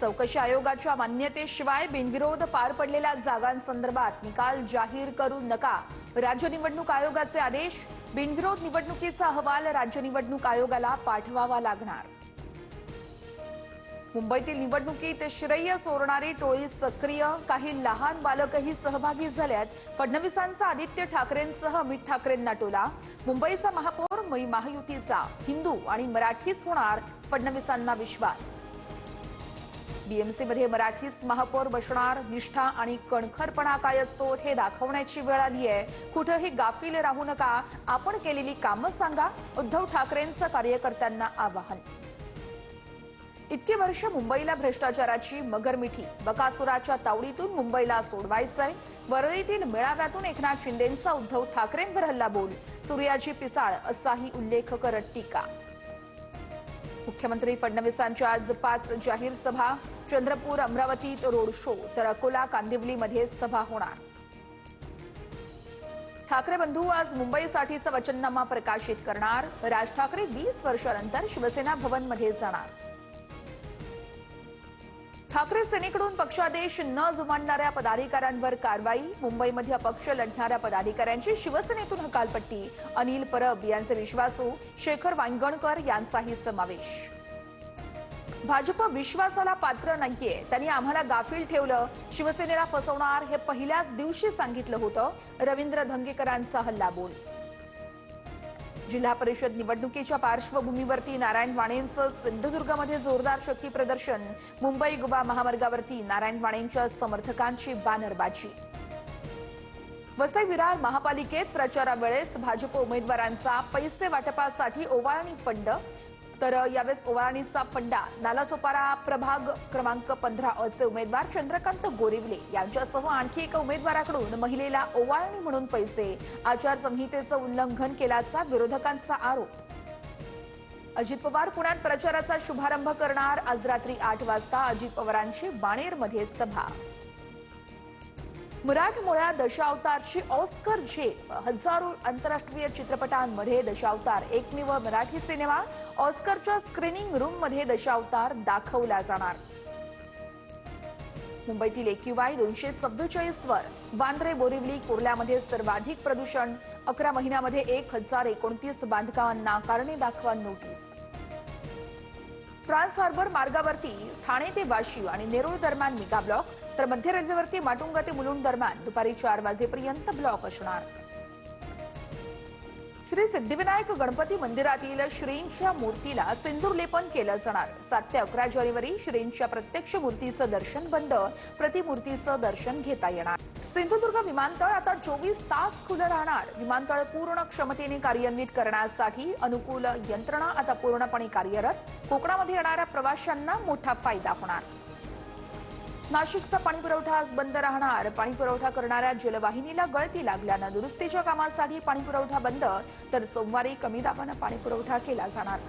चौकशी आयोगाच्या मान्यतेशिवाय बिनविरोध पार पडलेल्या जागांसंदर्भात निकाल जाहीर करू नका, राज्य निवडणूक आयोगाचे आदेश. बिनविरोध निवडणुकीचा अहवाल राज्य निवडणूक आयोगाला पाठवावा लागणार. मुंबईतील निवडणुकीत श्रेय चोरणारी टोळी सक्रिय, काही लहान बालकही सहभागी झाल्यात. फडणवीसांचा आदित्य ठाकरेंसह अमित ठाकरेंना टोला. मुंबईचा महापौर महायुतीचा हिंदू आणि मराठीच होणार, फडणवीसांना विश्वास. बीएमसीमध्ये मराठीच महापौर बसणार. निष्ठा आणि कणखरपणा काय असतो हे दाखवण्याची वेळ आली आहे. कुठेही गाफील राहू नका, आपण केलेली कामं सांगा, उद्धव ठाकरेंचं कार्यकर्त्यांना आवाहन. इतकी वर्ष मुंबईला भ्रष्टाचाराची मगरमिठी, बकासुराच्या तावडीतून मुंबईला सोडवायचंय. वरळीतील मेळाव्यातून एकनाथ शिंदेंचा उद्धव ठाकरेंवर हल्ला बोल, सूर्याजी पिसाळ असाही उल्लेख करत टीका. मुख्यमंत्री फडणवीसांच्या आज 5 जाहीर सभा. चंद्रपूर अमरावतीत रोड शो, तर अकोला कांदिवलीमध्ये सभा होणार. ठाकरे बंधू आज मुंबईसाठीचा वचननामा प्रकाशित करणार. राज ठाकरे 20 वर्षांनंतर शिवसेना भवनमध्ये जाणार. ठाकरे सेनेकडून पक्षादेश न जुमानणाऱ्या पदाधिकाऱ्यांवर कारवाई. मुंबईमध्ये अपक्ष लढणाऱ्या पदाधिकाऱ्यांची शिवसेनेतून हकालपट्टी. अनिल परब यांचे विश्वासू, शेखर वांगणकर यांचाही समावेश. भाजप विश्वासाला पात्र नाहीये, त्यांनी आम्हाला गाफील ठेवलं, शिवसेनेला फसवणार हे पहिल्याच दिवशी सांगितलं होतं, रवींद्र धंगेकरांचा हल्लाबोल. जिल्हा परिषद निवडणुकीच्या पार्श्वभूमीवरती नारायण वाणेंचं सिंधुदुर्गमध्ये जोरदार शक्ती प्रदर्शन. मुंबई गोवा महामार्गावरती नारायण वाणेंच्या समर्थकांची बॅनरबाजी. वसई विरार महापालिकेत प्रचारावेळेस भाजप उमेदवारांचा पैसे वाटपासाठी ओवाळणी फंड. तर यावेळेस ओवाळणीचा फंडा नालासोपारा प्रभाग क्रमांक 15 चे उमेदवार चंद्रकांत गोरेवले यांच्यासह आणखी एका उमेदवाराकडून महिलेला ओवाळणी म्हणून पैसे, आचारसंहितेचं उल्लंघन केल्याचा विरोधकांचा आरोप. अजित पवार पुण्यात प्रचाराचा शुभारंभ करणार. आज रात्री 8 वाजता अजित पवारांची बाणेरमध्ये सभा. मराठमोळ्या दशावतारची ऑस्कर झेप. हजारो आंतरराष्ट्रीय चित्रपटांमध्ये दशावतार एकमेव मराठी सिनेमा. ऑस्करच्या स्क्रीनिंग रूममध्ये दशावतार दाखवला जाणार. मुंबईतील AQI 244 वर. वांद्रे बोरिवली कुर्ल्यामध्ये सर्वाधिक प्रदूषण. 11 महिन्यामध्ये 1029 बांधकामांना कारणे दाखवा नोटीस. ट्रान्स हार्बर मार्गावरती ठाणे ते वाशी आणि नेरूळ दरम्यान मेगा ब्लॉक. तर मध्य रेल्वेवरती माटुंगा ते मुलुंड दरम्यान दुपारी 4 वाजेपर्यंत ब्लॉक असणार. श्री सिद्धिविनायक गणपती मंदिरातील श्रींच्या मूर्तीला सिंदूर लेपन केलं जाणार. 7 ते 11 जानेवारी श्रींच्या प्रत्यक्ष मूर्तीचं दर्शन बंद, प्रतिमूर्तीचं दर्शन घेता येणार. सिंधुदुर्ग विमानतळ आता 24 तास खुलं राहणार. विमानतळ पूर्ण क्षमतेने कार्यान्वित करण्यासाठी अनुकूल यंत्रणा आता पूर्णपणे कार्यरत. कोकणामध्ये येणाऱ्या प्रवाशांना मोठा फायदा होणार. नाशिकचा पाणीपुरवठा आज बंद राहणार. पाणीपुरवठा करणाऱ्या जलवाहिनीला गळती लागल्यानं दुरुस्तीच्या कामासाठी पाणीपुरवठा बंद, तर सोमवारी कमी दाबानं पाणीपुरवठा केला जाणार.